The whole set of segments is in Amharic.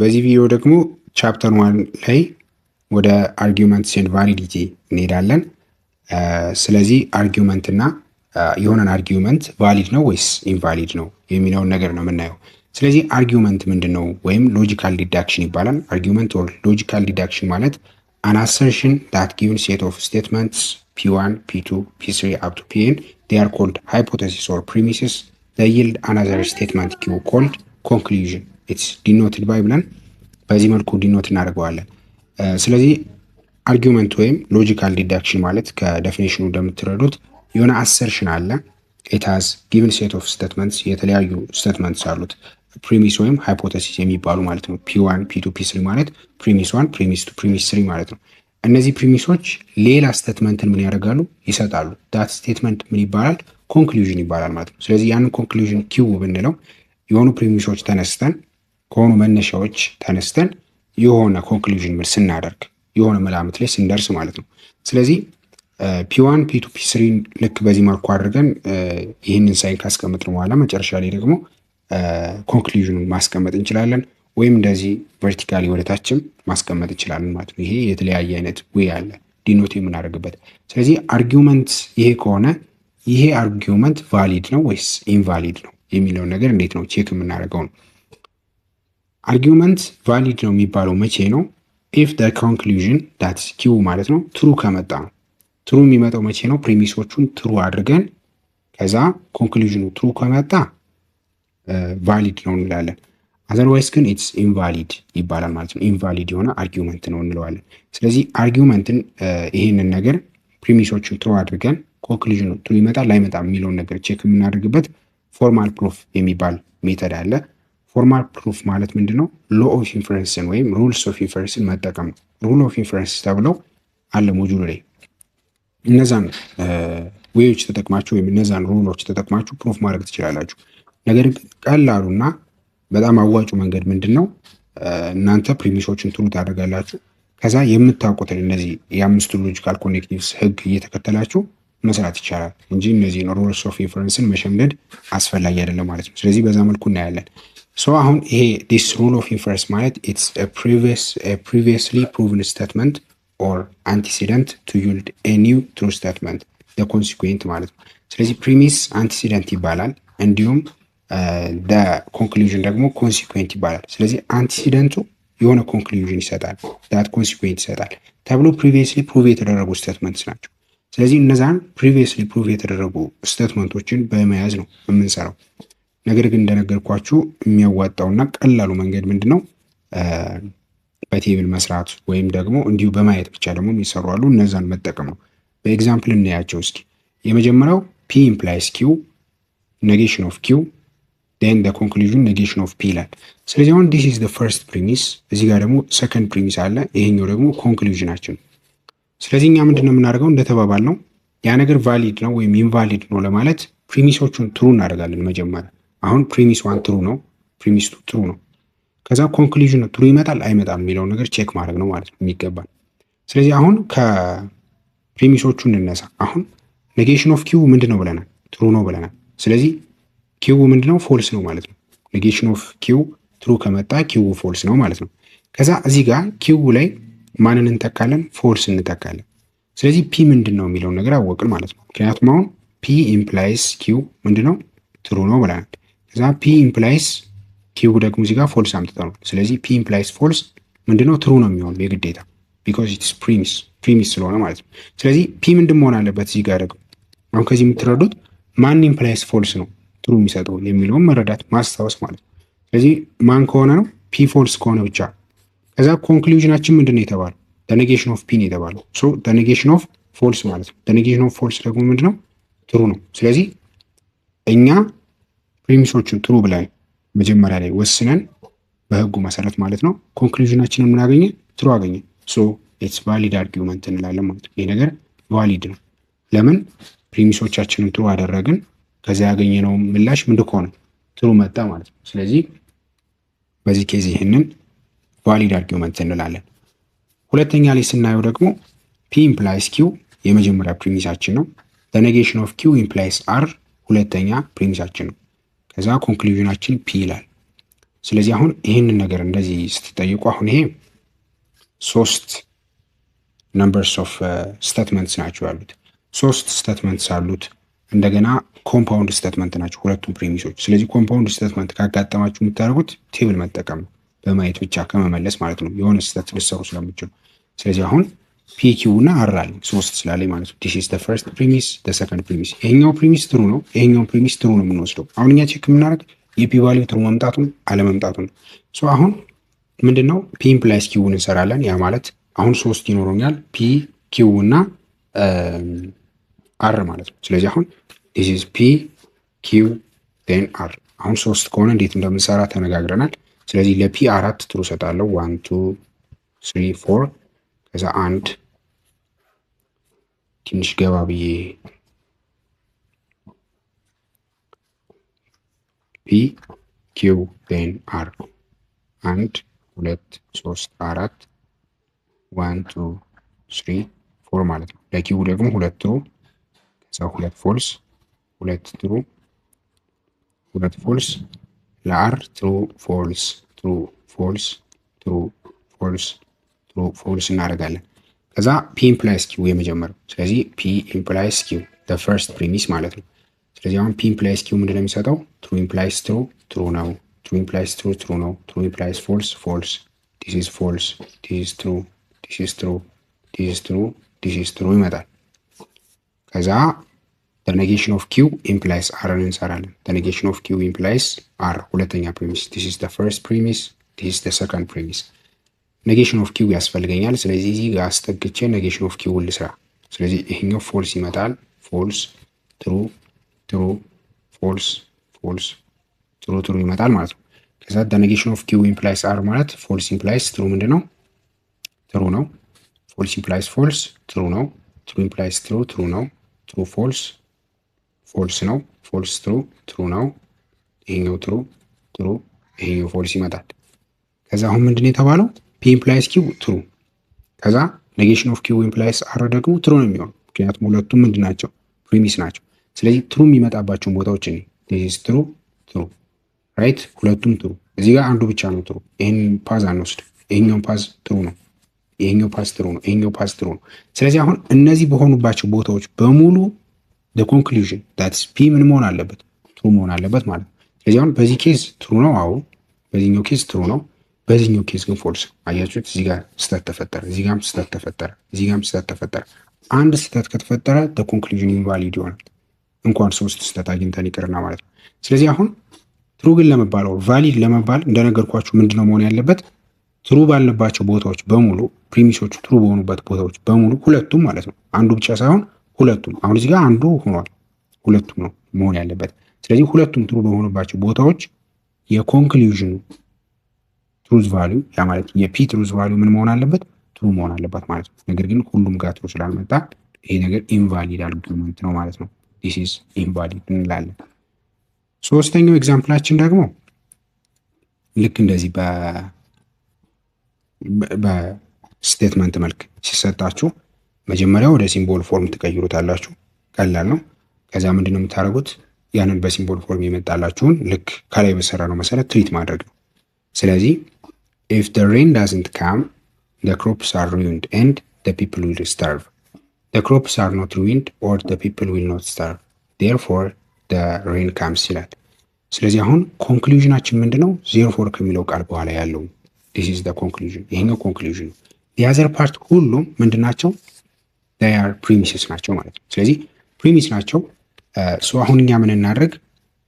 በዚህ ቪዲዮ ደግሞ ቻፕተር 1 ላይ ወደ አርጊውመንትስ ኤንድ ቫሊዲቲ እንሄዳለን። ስለዚህ አርጊውመንት እና የሆነን አርጊውመንት ቫሊድ ነው ወይስ ኢንቫሊድ ነው የሚለውን ነገር ነው የምናየው። ስለዚህ አርጊውመንት ምንድን ነው ወይም ሎጂካል ዲዳክሽን ይባላል። አርጊውመንት ኦር ሎጂካል ዲዳክሽን ማለት an assertion that given set of statements P1, P2, P3 up to Pn they are called hypothesis or premises. They yield another statement Q called conclusion. It's denoted by ብለን በዚህ መልኩ ዲኖት እናደርገዋለን። ስለዚህ አርጊውመንት ወይም ሎጂካል ዲዳክሽን ማለት ከዴፊኒሽኑ እንደምትረዱት የሆነ አሰርሽን አለ። it has given set of statements የተለያዩ ስቴትመንትስ አሉት ፕሪሚስ ወይም ሃይፖቴሲስ የሚባሉ ማለት ነው። P1, P2, P3 ማለት ፕሪሚስ 1፣ ፕሪሚስ 2፣ ፕሪሚስ 3 ማለት ነው። እነዚህ ፕሪሚሶች ሌላ ስቴትመንትን ምን ያደርጋሉ? ይሰጣሉ። ዳት ስቴትመንት ምን ይባላል? ኮንክሉዥን ይባላል ማለት ነው። ስለዚህ ያንን ኮንክሉዥን ኪው ብንለው የሆኑ ፕሪሚሶች ተነስተን ከሆኑ መነሻዎች ተነስተን የሆነ ኮንክሉዥን ምን ስናደርግ የሆነ መላምት ላይ ስንደርስ ማለት ነው። ስለዚህ P1፣ P2፣ P3 ልክ በዚህ መልኩ አድርገን ይህንን ሳይን ካስቀመጥን በኋላ መጨረሻ ላይ ደግሞ ኮንክሉዥኑን ማስቀመጥ እንችላለን። ወይም እንደዚህ ቨርቲካሊ ወደታችም ማስቀመጥ እንችላለን ማለት ነው። ይሄ የተለያየ አይነት ዌይ አለ ዲኖት የምናደርግበት። ስለዚህ አርጊውመንት ይሄ ከሆነ ይሄ አርጊውመንት ቫሊድ ነው ወይስ ኢንቫሊድ ነው የሚለውን ነገር እንዴት ነው ቼክ የምናደርገው ነው። አርጊውመንት ቫሊድ ነው የሚባለው መቼ ነው? ኢፍ ደ ኮንክሉዥን ዳት ኪው ማለት ነው ትሩ ከመጣ ነው። ትሩ የሚመጣው መቼ ነው? ፕሪሚሶቹን ትሩ አድርገን ከዛ ኮንክሉዥኑ ትሩ ከመጣ ቫሊድ ነው እንላለን። አዘርዋይስ ግን ኢትስ ኢንቫሊድ ይባላል ማለት ነው። ኢንቫሊድ የሆነ አርጊውመንት ነው እንለዋለን። ስለዚህ አርጊውመንትን ይሄንን ነገር ፕሪሚሶቹን ትሩ አድርገን ኮንክሉዥኑ ትሩ ይመጣል ላይመጣም የሚለውን ነገር ቼክ የምናደርግበት ፎርማል ፕሩፍ የሚባል ሜተድ አለ። ፎርማል ፕሩፍ ማለት ምንድን ነው? ሎ ኦፍ ኢንፈረንስን ወይም ሩልስ ኦፍ ኢንፈረንስን መጠቀም ነው። ሩል ኦፍ ኢንፈረንስ ተብለው አለ ሞጁሉ ላይ። እነዛን ዌዮች ተጠቅማችሁ ወይም እነዛን ሩሎች ተጠቅማችሁ ፕሩፍ ማድረግ ትችላላችሁ። ነገር ግን ቀላሉና በጣም አዋጩ መንገድ ምንድን ነው? እናንተ ፕሪሚሶችን ትሩ ታደርጋላችሁ። ከዛ የምታውቁትን እነዚህ የአምስቱ ሎጂካል ኮኔክቲቭስ ህግ እየተከተላችሁ መስራት ይቻላል እንጂ እነዚህን ሩልስ ኦፍ ኢንፈረንስን መሸምደድ አስፈላጊ አይደለም ማለት ነው። ስለዚህ በዛ መልኩ እናያለን። አሁን ይሄ ዲስ ሩል ኦፍ ኢንፈረንስ ማለት ኢትስ ፕሪቪየስሊ ፕሩቭን ስቴትመንት ኦር አንቲሲደንት ቱ ይልድ ኤ ኒው ትሩ ስቴትመንት ኮንሲኩዌንት ማለት ነው። ስለዚህ ፕሪሚስ አንቲሲደንት ይባላል፣ እንዲሁም ኮንክሉዥን ደግሞ ኮንሲኩዌንት ይባላል። ስለዚህ አንቲሲደንቱ የሆነ ኮንክሉዥን ይሰጣል፣ ዳት ኮንሲኩዌንት ይሰጣል ተብሎ ፕሪቪየስሊ ፕሩቭ የተደረጉ ስቴትመንትስ ናቸው። ስለዚህ እነዛን ፕሪቪየስሊ ፕሩቭ የተደረጉ ስቴትመንቶችን በመያዝ ነው የምንሰራው። ነገር ግን እንደነገርኳችሁ የሚያዋጣውና ቀላሉ መንገድ ምንድን ነው? በቴብል መስራት ወይም ደግሞ እንዲሁ በማየት ብቻ ደግሞ የሚሰሩ አሉ። እነዛን መጠቀም ነው። በኤግዛምፕል እናያቸው እስኪ። የመጀመሪያው ፒ ኢምፕላይስ ኪው ኔጌሽን ኦፍ ኪው ን ኮንክሉዥን ኔጌሽን ኦፍ ፒ ይላል። ስለዚህ አሁን ዲስ ኢዝ ፈርስት ፕሪሚስ፣ እዚህ ጋር ደግሞ ሰከንድ ፕሪሚስ አለ፣ ይሄኛው ደግሞ ኮንክሉዥናችን። ስለዚህ እኛ ምንድን ነው የምናደርገው? እንደተባባል ነው ያ ነገር ቫሊድ ነው ወይም ኢንቫሊድ ነው ለማለት ፕሪሚሶቹን ትሩ እናደርጋለን መጀመሪያ። አሁን ፕሪሚስ 1 ትሩ ነው፣ ፕሪሚስ 2 ትሩ ነው። ከዛ ኮንክሉዥኑ ትሩ ይመጣል አይመጣም የሚለውን ነገር ቼክ ማድረግ ነው ማለት ነው የሚገባል። ስለዚህ አሁን ከፕሪሚሶቹ እንነሳ። አሁን ኔጌሽን ኦፍ ኪው ምንድን ነው ብለናል? ትሩ ነው ብለናል። ስለዚህ ኪው ምንድነው? ፎልስ ነው ማለት ነው። ኔጌሽን ኦፍ ኪው ትሩ ከመጣ ኪው ፎልስ ነው ማለት ነው። ከዛ እዚህ ጋር ኪው ላይ ማንን እንተካለን? ፎልስ እንተካለን። ስለዚህ ፒ ምንድን ነው የሚለውን ነገር አወቅን ማለት ነው። ምክንያቱም አሁን ፒ ኢምፕላይስ ኪው ምንድነው? ትሩ ነው ብለናል። ከዛ ፒ ኢምፕላይስ ኪው ደግሞ እዚህ ጋር ፎልስ አምጥተናል። ስለዚህ ፒ ኢምፕላይስ ፎልስ ምንድነው? ትሩ ነው የሚሆነው የግዴታ ቢኮዝ ኢትስ ፕሪሚስ ስለሆነ ማለት ነው። ስለዚህ ፒ ምንድን መሆን አለበት? እዚህ ጋር ደግሞ አሁን ከዚህ የምትረዱት ማን ኢምፕላይስ ፎልስ ነው ትሩ የሚሰጠው የሚለውን መረዳት ማስታወስ ማለት ነው። ስለዚህ ማን ከሆነ ነው? ፒ ፎልስ ከሆነ ብቻ። ከዛ ኮንክሉዥናችን ምንድን ነው የተባለው? ኔጌሽን ኦፍ ፒ ነው የተባለው። ኔጌሽን ኦፍ ፎልስ ማለት ነው። ኔጌሽን ኦፍ ፎልስ ደግሞ ምንድነው? ትሩ ነው። ስለዚህ እኛ ፕሪሚሶቹን ትሩ ብለን መጀመሪያ ላይ ወስነን በህጉ መሰረት ማለት ነው ኮንክሉዥናችንን ምን አገኘ? ትሩ አገኘ። ኢትስ ቫሊድ አርጊውመንት እንላለን ማለት ነው። ይሄ ነገር ቫሊድ ነው። ለምን? ፕሪሚሶቻችንን ትሩ አደረግን። ከዚያ ያገኘነው ምላሽ ምንድን ከሆነ ትሩ መጣ ማለት ነው። ስለዚህ በዚህ ኬዝ ይህንን ቫሊድ አርጊውመንት እንላለን። ሁለተኛ ላይ ስናየው ደግሞ ፒ ኢምፕላይስ ኪው የመጀመሪያ ፕሪሚሳችን ነው። ኔጌሽን ኦፍ ኪው ኢምፕላይስ አር ሁለተኛ ፕሪሚሳችን ነው። ከዛ ኮንክሉዥናችን ፒ ይላል። ስለዚህ አሁን ይህንን ነገር እንደዚህ ስትጠይቁ አሁን ይሄ 3 ነምበርስ ኦፍ ስቴትመንትስ ናቸው ያሉት። 3 ስቴትመንትስ አሉት። እንደገና ኮምፓውንድ ስቴትመንት ናቸው ሁለቱም ፕሪሚሶች። ስለዚህ ኮምፓውንድ ስቴትመንት ካጋጠማችሁ የምታደርጉት ቴብል መጠቀም ነው፣ በማየት ብቻ ከመመለስ ማለት ነው፣ የሆነ ስህተት ልትሰሩ ስለምችሉ። ስለዚህ አሁን ፒ ኪው እና አር አለ 3 ስላለኝ ማለት ነው። ዲስ ኢዝ ዘ ፈርስት ፕሪሚስ፣ ዘ ሰከንድ ፕሪሚስ። ይሄኛው ፕሪሚስ ትሩ ነው፣ ይሄኛው ፕሪሚስ ትሩ ነው የምንወስደው። አሁን እኛ ቼክ የምናደርግ የፒ ቫልዩ ትሩ መምጣቱን አለመምጣቱን ነው። ሶ አሁን ምንድነው ፒ ኢምፕላይስ ኪውን እንሰራለን። ያ ማለት አሁን 3 ይኖረኛል ፒ ኪው እና አር ማለት ነው። ስለዚህ አሁን ዲስ ኢዝ ፒ ኪው ዴን አር። አሁን 3 ከሆነ እንዴት እንደምንሰራ ተነጋግረናል። ስለዚህ ለፒ 4 ትሩ ሰጣለሁ። 1 2 3 4 ከዛ አንድ ትንሽ ገባ ብዬ ፒ ኪው ዴን አር 1 2 3 4 1 2 3 4 ማለት ነው። ለኪው ደግሞ 2 ትሩ ከዛ 2 ፎልስ 2 ትሩ 2 ፎልስ፣ ለአር ትሩ ፎልስ ትሩ ፎልስ ትሩ ፎልስ ትሩ ፎልስ እናደርጋለን። ከዛ ፒ ኢምፕላይስ ኪው የመጀመሪያው። ስለዚህ ፒ ኢምፕላይስ ኪው ዘ ፈርስት ፕሪሚስ ማለት ነው። ስለዚህ አሁን ፒ ኢምፕላይስ ኪው ምንድን ነው የሚሰጠው? ትሩ ኢምፕላይስ ትሩ ትሩ ነው። ትሩ ኢምፕላይስ ትሩ ትሩ ነው። ትሩ ኢምፕላይስ ፎልስ ፎልስ። ዲስ ኢዝ ፎልስ፣ ዲስ ኢዝ ትሩ፣ ዲስ ኢዝ ትሩ፣ ዲስ ኢዝ ትሩ፣ ዲስ ኢዝ ትሩ ይመጣል። ከዛ the negation of q implies r እንሰራለን። the negation of q implies r ሁለተኛ ፕሪሚስ። this is the first premise, this is the second premise። negation of q ያስፈልገኛል። ስለዚህ እዚህ ጋር አስጠግቼ negation of q ልስራ። ስለዚህ ይሄኛው ፎልስ ይመጣል። ፎልስ ትሩ ትሩ ፎልስ ፎልስ ትሩ ትሩ ይመጣል ማለት ነው። ከዛ the negation of q implies r ማለት ፎልስ implies ትሩ ምንድነው? ትሩ ነው። ፎልስ implies ፎልስ ትሩ ነው። ትሩ implies ትሩ ትሩ ነው። ትሩ ፎልስ ፎልስ ነው። ፎልስ ትሩ ትሩ ነው። ይሄኛው ትሩ ትሩ፣ ይሄኛው ፎልስ ይመጣል። ከዛ አሁን ምንድነው የተባለው? ፒ ኢምፕላይስ ኪው ትሩ፣ ከዛ ኔጌሽን ኦፍ ኪው ኢምፕላይስ አር ደግሞ ትሩ ነው የሚሆነው። ምክንያቱም ሁለቱም ምንድን ናቸው? ፕሪሚስ ናቸው። ስለዚህ ትሩ የሚመጣባቸውን ቦታዎች እኔ ዲስ ትሩ ትሩ ራይት፣ ሁለቱም ትሩ። እዚህ ጋር አንዱ ብቻ ነው ትሩ። ይሄን ፓዝ አንወስድ። ይሄኛው ፓዝ ትሩ ነው። ይሄኛው ፓዝ ትሩ ነው። ይሄኛው ፓዝ ትሩ ነው። ስለዚህ አሁን እነዚህ በሆኑባቸው ቦታዎች በሙሉ the conclusion that's p ምን መሆን አለበት? ትሩ መሆን አለበት ማለት ነው። ስለዚህ አሁን በዚህ ኬዝ ትሩ ነው። አዎ በዚህኛው ኬዝ ትሩ ነው። በዚህኛው ኬዝ ግን ፎልስ። አያችሁት? እዚህ ጋር ስህተት ተፈጠረ፣ እዚህ ጋርም ስህተት ተፈጠረ፣ እዚህ ጋርም ስህተት ተፈጠረ። አንድ ስህተት ከተፈጠረ the conclusion invalid ይሆናል። እንኳን 3 ስህተት አግኝተን ይቅርና ማለት ነው። ስለዚህ አሁን ትሩ ግን ለመባል ቫሊድ ለመባል እንደነገርኳችሁ ምንድነው መሆን ያለበት? ትሩ ባልባቸው ቦታዎች በሙሉ ፕሪሚሶቹ ትሩ በሆኑበት ቦታዎች በሙሉ ሁለቱም ማለት ነው፣ አንዱ ብቻ ሳይሆን ሁለቱም። አሁን እዚህ ጋር አንዱ ሆኗል፣ ሁለቱም ነው መሆን ያለበት። ስለዚህ ሁለቱም ትሩ በሆኑባቸው ቦታዎች የኮንክሉዥኑ ትሩዝ ቫልዩ፣ ያ ማለት የፒ ትሩዝ ቫልዩ ምን መሆን አለበት? ትሩ መሆን አለበት ማለት ነው። ነገር ግን ሁሉም ጋር ትሩ ስላልመጣ ይሄ ነገር ኢንቫሊድ አርጉመንት ነው ማለት ነው። ዲስ ኢዝ ኢንቫሊድ እንላለን። ሶስተኛው ኤግዛምፕላችን ደግሞ ልክ እንደዚህ በስቴትመንት መልክ ሲሰጣችሁ መጀመሪያ ወደ ሲምቦል ፎርም ትቀይሩታላችሁ። ቀላል ነው። ከዛ ምንድን ነው የምታደርጉት? ያንን በሲምቦል ፎርም የመጣላችሁን ልክ ከላይ በሰራ ነው መሰረት ትሪት ማድረግ ነው። ስለዚህ if the rain doesn't come the crops are ruined and the people will starve. the crops are not ruined or the people will not starve therefore the rain comes ይላል። ስለዚህ አሁን ኮንክሉዥናችን ምንድነው? ዜርፎር ከሚለው ቃል በኋላ ያለው this is the conclusion። ይሄኛው ኮንክሉዥን ነው። the other part ሁሉም ምንድናቸው? they are premises ናቸው ማለት ነው። ስለዚህ ፕሪሚስ ናቸው። ሶ አሁን እኛ ምን እናደርግ?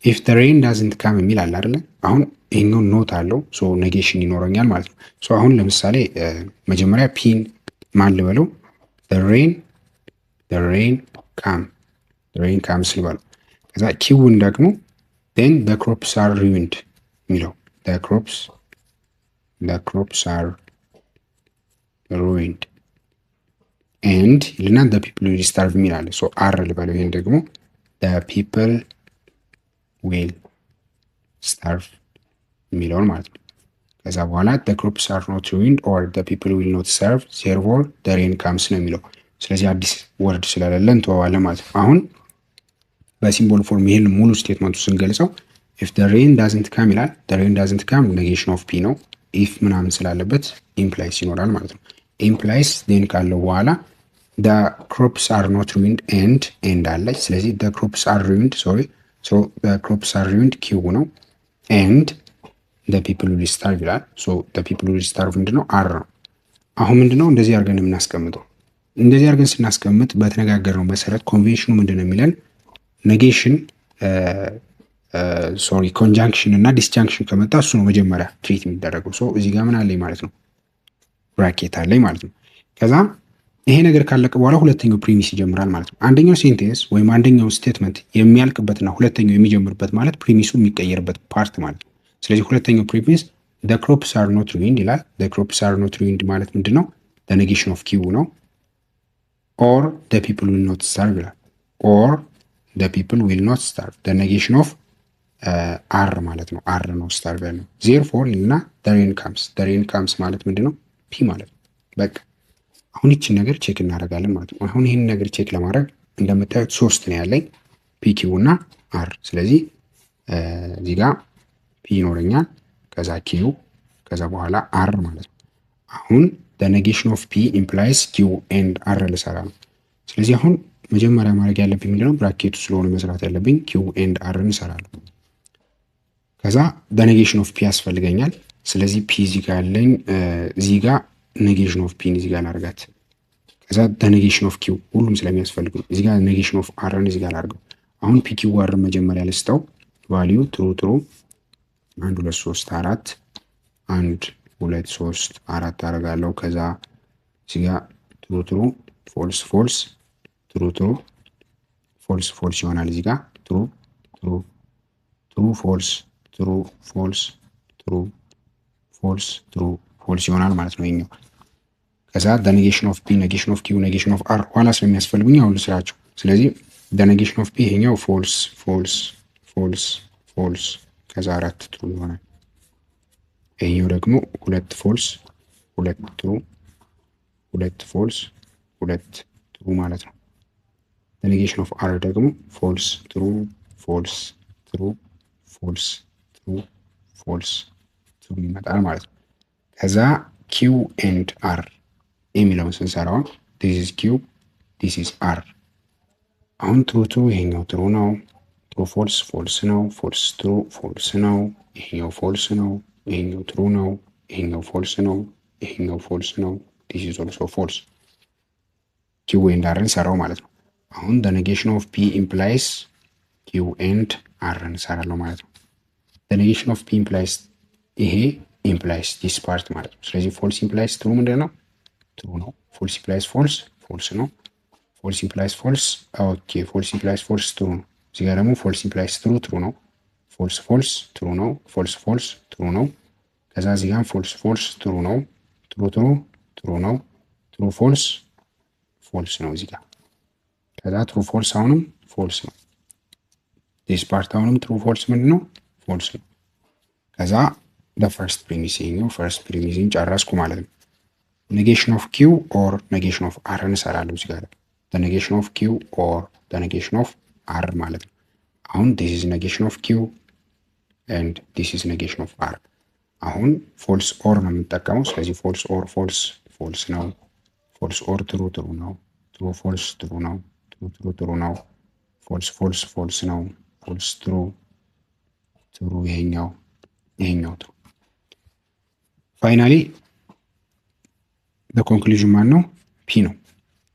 if the rain doesn't come የሚል አለ አይደለ? አሁን ይሄኛው ኖት አለው። ሶ ኔጌሽን ይኖረኛል ማለት ነው። ሶ አሁን ለምሳሌ መጀመሪያ ፒን ማን ልበለው? the rain comes ልበለው። ከዛ ኪውን ደግሞ then the crops are ruined የሚለው the crops are ruined and ይልና the people will starve የሚል አለ። ሶ አር ልበለው። ይሄን ደግሞ the people will starve የሚለውን ማለት ነው። ከዛ በኋላ the crops are not ruined or the people will not starve therefore the rain comes ነው የሚለው። ስለዚህ አዲስ ወርድ ስለሌለ እንተዋዋለን ማለት ነው። አሁን በሲምቦል ፎርም ይሄን ሙሉ ስቴትመንቱ ስንገልጸው ኢፍ the rain doesn't come ይላል። the rain doesn't come ኔጌሽን ኦፍ ፒ ነው። ኢፍ ምናምን ስላለበት ኢምፕላይስ ይኖራል ማለት ነው። ኢምፕላይስ ዜን ካለው በኋላ the crops are not ruined and አለች። ስለዚህ the crops are ruined so the crops are ruined ኪው ነው and the people will starve ይላል። so the people will starve ምንድነው አር ነው። አሁን ምንድነው እንደዚህ አድርገን የምናስቀምጠው? እንደዚህ አድርገን ስናስቀምጥ በተነጋገርነው መሰረት ኮንቬንሽኑ ምንድነው የሚለን ኔጌሽን ኮንጃንክሽን እና ዲስጃንክሽን ከመጣ እሱ ነው መጀመሪያ ትሪት የሚደረገው። ሶ እዚህ ጋር ምን አለኝ ማለት ነው ብራኬት አለኝ ማለት ነው። ከዛ ይሄ ነገር ካለቀ በኋላ ሁለተኛው ፕሪሚስ ይጀምራል ማለት ነው። አንደኛው ሴንቴንስ ወይም አንደኛው ስቴትመንት የሚያልቅበትና ሁለተኛው የሚጀምርበት ማለት ፕሪሚሱ የሚቀየርበት ፓርት ማለት ነው። ስለዚህ ሁለተኛው ፕሪሚስ the crops are not ruined ይላል። the crops are not ruined ማለት ምንድነው? the negation of q ነው። or the people will not starve ይላል። or the people will not starve the negation of አር ማለት ነው። አር ነው ስታርቭ ያለው። therefore እና the rain comes ማለት ምንድነው? ፒ ማለት ነው። በቃ አሁን ይችን ነገር ቼክ እናደርጋለን ማለት ነው። አሁን ይህን ነገር ቼክ ለማድረግ እንደምታዩት ሶስት ነው ያለኝ ፒ ኪው እና አር። ስለዚህ እዚህ ጋር ፒ ይኖረኛል፣ ከዛ ኪው፣ ከዛ በኋላ አር ማለት ነው። አሁን the negation of p implies q and r ልሰራ ነው። ስለዚህ አሁን መጀመሪያ ማድረግ ያለብኝ ምንድነው? ብራኬቱ ስለሆነ መስራት ያለብኝ q and r እንሰራለሁ። ከዛ the negation of p ያስፈልገኛል። ስለዚህ p እዚህ ጋር ያለኝ እዚህ ጋር negation of p እዚህ ጋር ላርጋት። ከዛ the negation of q ሁሉም ስለሚያስፈልጉ እዚህ ጋር negation of r እዚህ ጋር ላርገው። አሁን p q r መጀመሪያ ልስጠው ቫልዩ ትሩ 1 2 3 4 1 2 3 4 አደርጋለሁ። ከዛ እዚህ ጋር ትሩ ፎልስ ፎልስ ይሆናል። እዚህ ጋር ትሩ ፎልስ ይሆናል ማለት ነው ይሄኛው። ከዛ the negation of p negation of q negation of r ኋላ ስለሚያስፈልጉኝ አሁን ልስራቸው። ስለዚህ the negation of p ይሄኛው ፎልስ ከዛ 4 ትሩ ይሆናል። ይሄኛው ደግሞ 2 ፎልስ 2 ትሩ 2 ፎልስ 2 ትሩ ማለት ነው። the negation of r ደግሞ ፎልስ ትሩ ፎልስ ትሩ ፎልስ ትሩ ፎልስ ትሩ ይመጣል ማለት ነው። ከዛ q and r የሚለውን ስንሰራው this is q this is r። አሁን ትሩ ይሄኛው ትሩ ነው፣ ትሩ ፎልስ ነው፣ ፎልስ ትሩ ፎልስ ነው፣ ይሄኛው ፎልስ ነው፣ ይሄኛው ትሩ ነው፣ ይሄኛው ፎልስ ነው፣ ይሄኛው ፎልስ ነው፣ this is also false። q and r እንሰራው ማለት ነው። አሁን the negation of p implies q and r እንሰራለው ማለት ነው። the negation of p implies ይሄ implies this part ማለት ነው። ስለዚህ false implies true ምንድነው? true ነው። false implies false ነው። false implies false ኦኬ false implies false true ነው። እዚህ ጋር ደግሞ false implies true ነው። false true ነው። false true ነው። ከዛ እዚህ ጋር false true ነው። true ነው። true false ነው እዚህ ጋር። ከዛ true false አሁንም false ነው። this part አሁንም true false ምንድነው? false ነው። ከዛ the first premise ይሄኛው first premise ጨረስኩ ማለት ነው። negation of q or negation of r እንሰራለሁ እዚህ ጋር the negation of q or the negation of r ማለት ነው። አሁን this is negation of q and this is negation of r። አሁን false or ነው የምንጠቀመው። ስለዚህ false or false ነው። false or true ነው። true false true ነው። true ነው። false ነው። false true ይሄኛው true። ፋይናሊ the conclusion ማን ነው? ፒ ነው።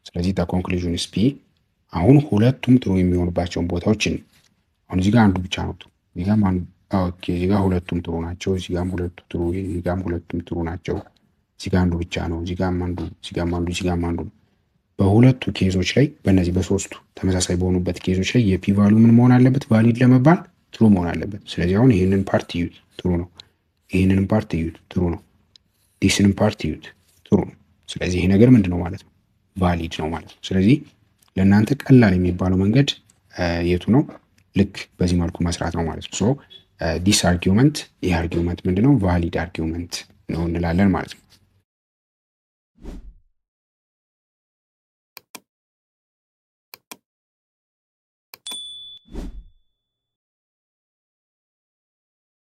ስለዚህ the conclusion is ፒ። አሁን ሁለቱም ጥሩ የሚሆኑባቸውን ቦታዎችን አሁን እዚህ ጋር አንዱ ብቻ ነው ጥሩ፣ እዚህ ጋር ኦኬ፣ እዚህ ጋር ሁለቱም ጥሩ ናቸው፣ እዚህ ጋር ሁለቱም ጥሩ፣ እዚህ ጋር ሁለቱም ጥሩ ናቸው፣ እዚህ ጋር አንዱ ብቻ ነው፣ እዚህ ጋር አንዱ፣ እዚህ ጋር አንዱ፣ እዚህ ጋር አንዱ። በሁለቱ ኬዞች ላይ በእነዚህ በሶስቱ ተመሳሳይ በሆኑበት ኬዞች ላይ የፒ ቫልዩ ምን መሆን አለበት? ቫሊድ ለመባል ትሩ መሆን አለበት። ስለዚህ አሁን ይሄንን ፓርት እዩት፣ ትሩ ነው። ይሄንን ፓርት እዩት፣ ትሩ ነው። ዲስንን ፓርት እዩት፣ ትሩ ነው። ስለዚህ ይሄ ነገር ምንድነው ማለት ነው? ቫሊድ ነው ማለት ነው። ስለዚህ ለእናንተ ቀላል የሚባለው መንገድ የቱ ነው? ልክ በዚህ መልኩ መስራት ነው ማለት ነው። ሶ ዲስ አርጊውመንት ይህ አርጊውመንት ምንድነው? ቫሊድ አርጊውመንት ነው እንላለን ማለት ነው።